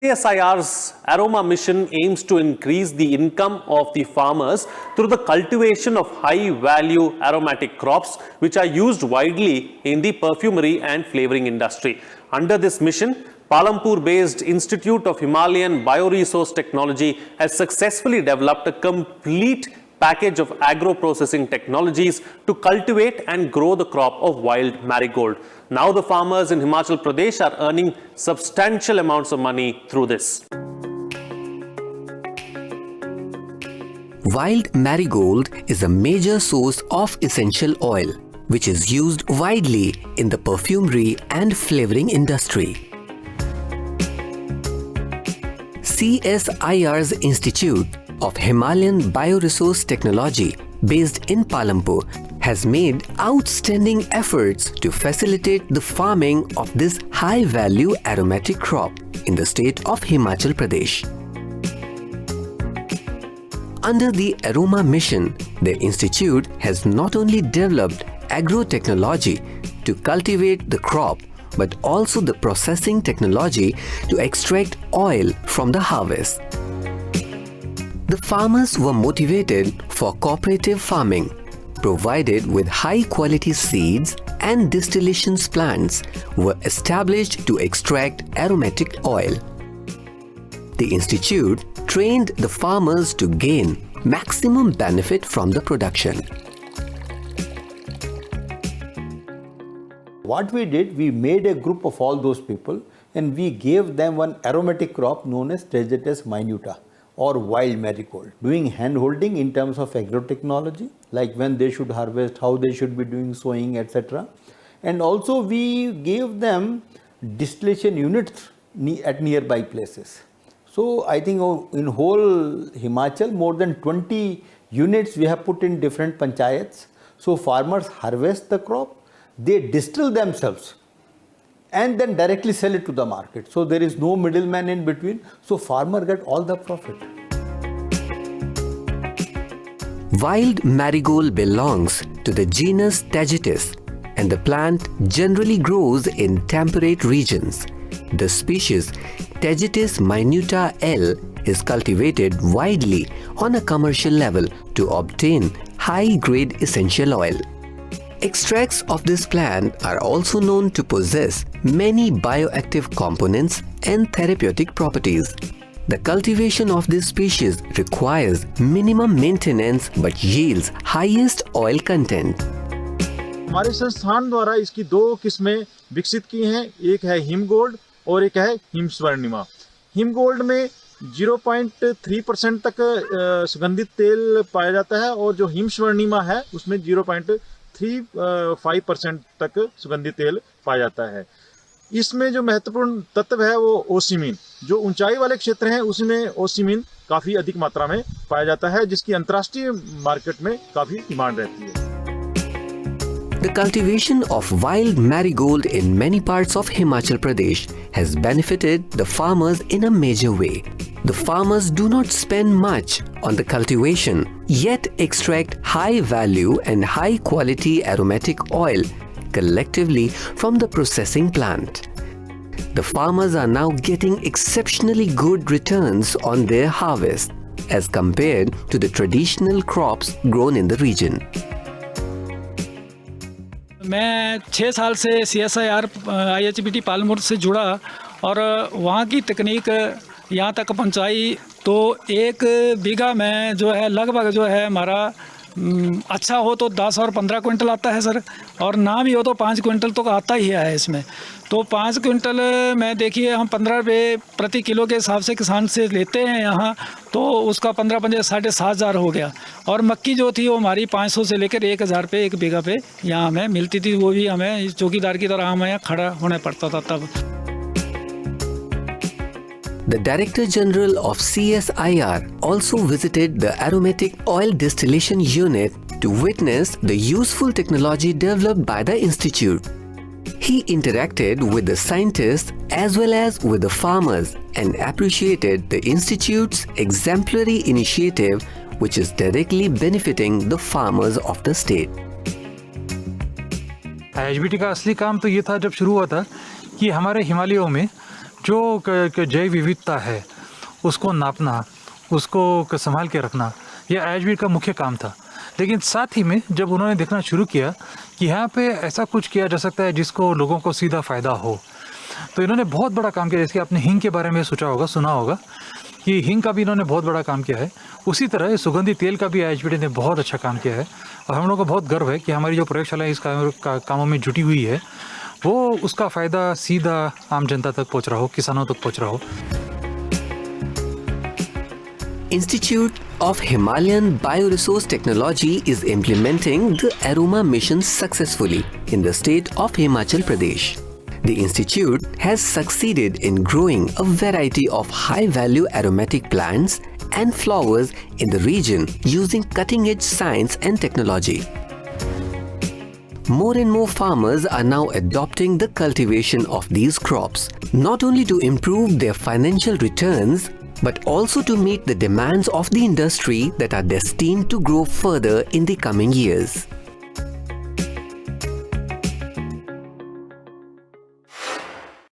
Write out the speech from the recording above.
CSIR's Aroma mission aims to increase the income of the farmers through the cultivation of high-value aromatic crops which are used widely in the perfumery and flavoring industry. Under this mission, Palampur-based Institute of Himalayan Bioresource Technology has successfully developed a complete package of agro-processing technologies to cultivate and grow the crop of wild marigold. Now the farmers in Himachal Pradesh are earning substantial amounts of money through this. Wild marigold is a major source of essential oil, which is used widely in the perfumery and flavoring industry. CSIR's Institute of Himalayan Bioresource Technology, based in Palampur, has made outstanding efforts to facilitate the farming of this high-value aromatic crop in the state of Himachal Pradesh. Under the Aroma mission, the institute has not only developed agro-technology to cultivate the crop, but also the processing technology to extract oil from the harvest. The farmers were motivated for cooperative farming, provided with high-quality seeds, and distillation plants were established to extract aromatic oil. The institute trained the farmers to gain maximum benefit from the production. What we did, we made a group of all those people and we gave them one aromatic crop known as Trigetes minuta or wild marigold, doing hand holding in terms of agrotechnology, like when they should harvest, how they should be doing sowing, etc. And also we gave them distillation units at nearby places. So I think in whole Himachal, more than 20 units we have put in different panchayats. So farmers harvest the crop, they distill themselves and then directly sell it to the market. So there is no middleman in between. So farmer get all the profit. Wild marigold belongs to the genus Tagetes, and the plant generally grows in temperate regions. The species Tagetes minuta L is cultivated widely on a commercial level to obtain high-grade essential oil. Extracts of this plant are also known to possess many bioactive components and therapeutic properties. The cultivation of this species requires minimum maintenance but yields highest oil content. हमारे संस्थान द्वारा इसकी दो किस्में विकसित की हैं, एक है हिम गोल्ड और एक है हिम स्वर्णिमा। हिम गोल्ड में 0.3% तक सुगंधित तेल पाया जाता है और जो हिम स्वर्णिमा है उसमें 0.35% तक सुगंधित तेल पाया जाता है। इसमें जो महत्वपूर्ण तत्व है वो ओसिमिन, जो ऊंचाई वाले क्षेत्र हैं उसमें ओसिमिन काफी अधिक मात्रा में पाया जाता है, जिसकी अंतर्राष्ट्रीय मार्केट में काफी डिमांड रहती है। The cultivation of wild marigold in many parts of Himachal Pradesh has benefited the farmers in a major way. The farmers do not spend much on the cultivation, yet extract high value and high quality aromatic oil collectively from the processing plant. The farmers are now getting exceptionally good returns on their harvest as compared to the traditional crops grown in the region. मैं 6 साल से CSIR IHBT Palampur से जुड़ा और वहाँ की तकनीक यहाँ तक पहुँचाई, तो 1 बीघा में जो है लगभग जो है हमारा अच्छा हो तो 10 और 15 क्विंटल आता है सर, और ना भी हो तो 5 क्विंटल तो आता ही है इसमें। तो 5 क्विंटल में देखिए हम 15 रुपये प्रति किलो के हिसाब से किसान से लेते हैं यहाँ, तो उसका 15 7,500 हो गया। और मक्की जो थी वो हमारी 500 से लेकर 1,000 रुपये 1 बीघा पे यहाँ हमें मिलती थी, वो भी हमें चौकीदार की तरह हमें खड़ा होना पड़ता था तब। The Director General of CSIR also visited the aromatic oil distillation unit to witness the useful technology developed by the institute. He interacted with the scientists as well as with the farmers and appreciated the institute's exemplary initiative, which is directly benefiting the farmers of the state. IHBT का असली काम तो ये था जब शुरू हुआ था कि हमारे हिमालयों में जो जैव विविधता है उसको नापना, उसको संभाल के रखना, यह आईएचबी का मुख्य काम था। लेकिन साथ ही में जब उन्होंने देखना शुरू किया कि यहाँ पे ऐसा कुछ किया जा सकता है जिसको लोगों को सीधा फ़ायदा हो, तो इन्होंने बहुत बड़ा काम किया। जैसे आपने हींग के बारे में सोचा होगा, सुना होगा कि हींग का भी इन्होंने बहुत बड़ा काम किया है। उसी तरह सुगंधित तेल का भी आईएचबीटी ने बहुत अच्छा काम किया है और हम लोगों को बहुत गर्व है कि हमारी जो प्रयोगशाला इस कामों में जुटी हुई है वो उसका फ़ायदा सीधा आम जनता तक पहुँच रहा हो, किसानों तक पहुँच रहा हो। Institute of Himalayan Bioresource Technology is implementing the Aroma mission successfully in the state of Himachal Pradesh. The institute has succeeded in growing a variety of high-value aromatic plants and flowers in the region using cutting-edge science and technology. More and more farmers are now adopting the cultivation of these crops, not only to improve their financial returns, but also to meet the demands of the industry that are destined to grow further in the coming years.